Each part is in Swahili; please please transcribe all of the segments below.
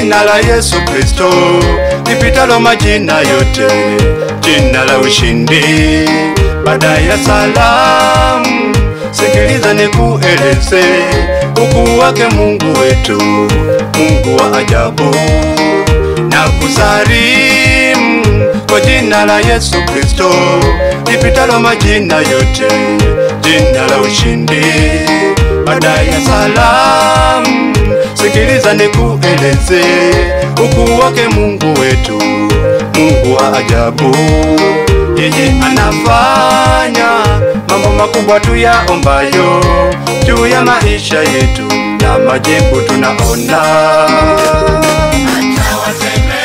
jina la Yesu Kristo lipitalo majina yote, jina la ushindi baada ya salamu. Sikiliza nikueleze ukuu wake Mungu wetu, Mungu wa ajabu. Na kusalimu kwa jina la Yesu Kristo lipitalo majina yote, jina la ushindi baada ya salamu. Sikiliza nikueleze ukuu wake Mungu wetu, Mungu wa ajabu. Yeye anafanya mambo makubwa tuyaombayo juu ya maisha yetu, na majibu tunaona. Acha waseme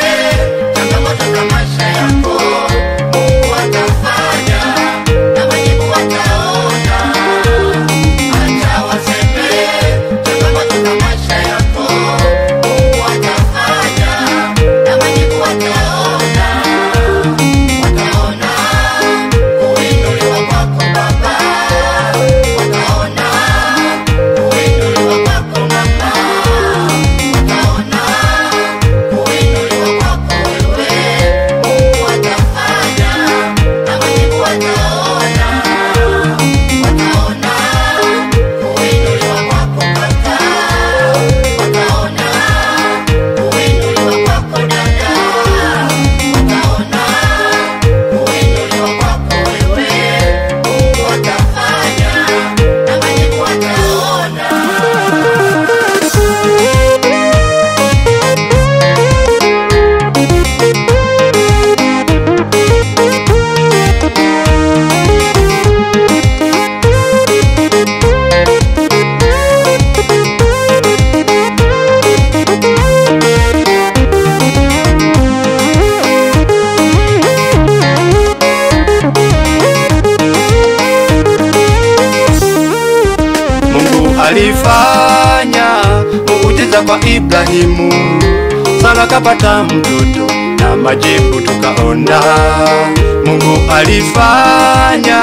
changamoto za maisha yako, Mungu atafanya na majibu wataona. Acha waseme changamoto za maisha yako, Mungu atafanya na majibu wataona. Wataona kuinuliwa kwako Baba, wataona kuinuliwa kwako Mama, wataona kuinuliwa kwako wewe. Mungu atafanya na majibu wataona. Wataona kuinuliwa kwako kaka, wataona kuinuliwa kwako dada, wataona kuinuliwa kwako wewe. Mungu atafanya na majibu wataona. Mungu alifanya muujiza kwa Ibrahimu, Sara kapata mtoto na majibu tukaona. Mungu alifanya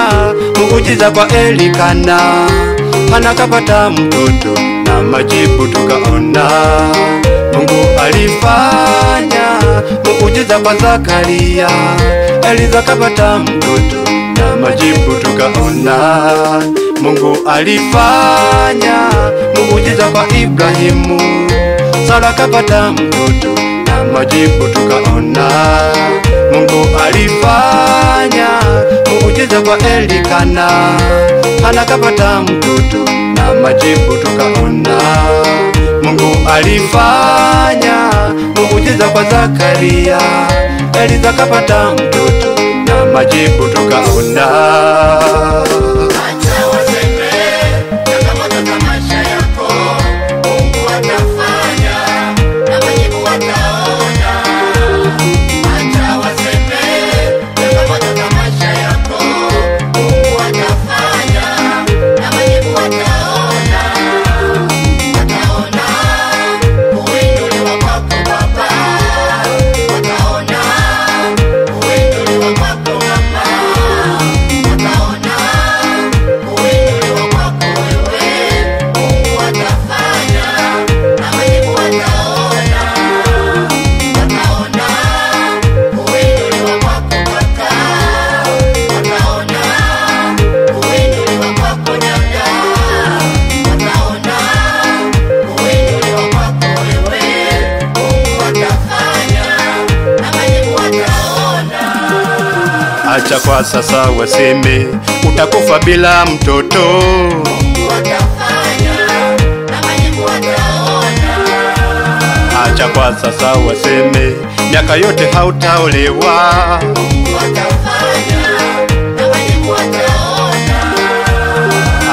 muujiza kwa Elikana, Hana kapata mtoto na majibu tukaona. Mungu alifanya muujiza kwa Zakaria, Eliza kapata mtoto na majibu tukaona. Mungu alifanya muujiza kwa Ibrahimu, Sara kapata mtoto na majibu tukaona. Mungu alifanya muujiza kwa Elikana, Hana kapata mtoto na majibu tukaona. Mungu alifanya muujiza kwa Zakaria, Eliza kapata mtoto na majibu tukaona. Acha waseme changamoto za maisha yako, Mungu atafanya na majibu wataona. Acha waseme changamoto za maisha yako, Mungu atafanya na majibu wataona. Wataona kuinuliwa kwako Baba, wataona kuinuliwa kwako Mama, wataona kuinuliwa kwako wewe. Mungu atafanya na majibu wataona. Wataona kuinuliwa kwako kaka, wataona kuinuliwa kwako dada, wataona kuinuliwa kwako wewe. Mungu atafanya na majibu wataona. Acha kwa sasa waseme utakufa bila mtoto. Mungu atafanya na majibu wataona. Acha kwa sasa waseme miaka yote hautaolewa. Mungu atafanya na majibu wataona.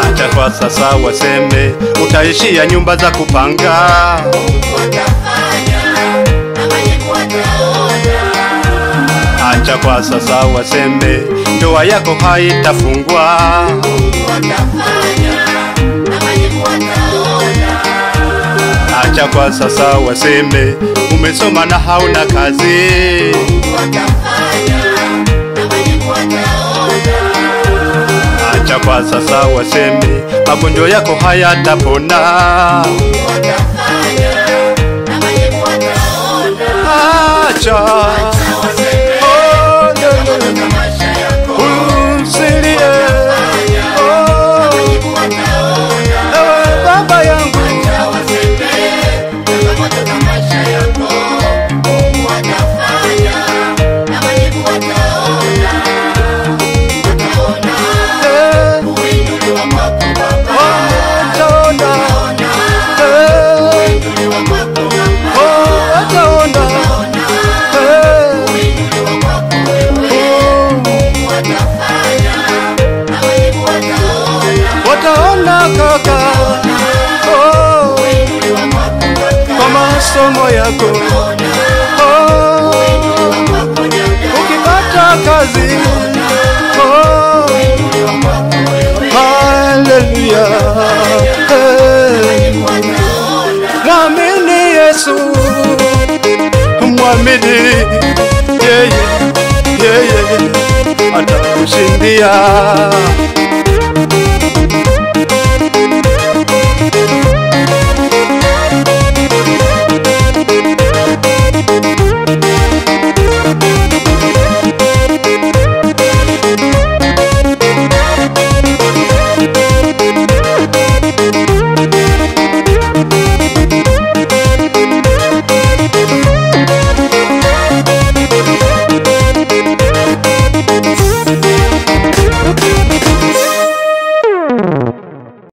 Acha kwa sasa waseme utaishia nyumba za kupanga. Mungu atafanya na majibu wataona. Acha kwa sasa waseme ndoa yako haitafungwa. Mungu atafanya na majibu wataona. Acha kwa sasa waseme umesoma na hauna kazi. Mungu atafanya na majibu wataona. Acha kwa sasa waseme magonjwa yako hayatapona. Mungu atafanya na majibu wataona. acha waseme oh, changamoto za maisha yako usilie na majibu wataona. ewe baba yangu Acha waseme changamoto za maisha yako, Mungu atafanya na majibu wataona. Wataona kuinuliwa kwako Baba, wataona kuinuliwa kwako Baba, wataona kuinuliwa kwako wewe, Mungu atafanya na majibu wataona. wataona kaka oh, Kuinuliwa kwako kaka, kwa masomo yako oh, kuinuliwa kwako dada, ukipata kazi oh, kuinuliwa kwako wewe, haleluya majibu wataona. mwamini Yesu mwamini yeye atakushindia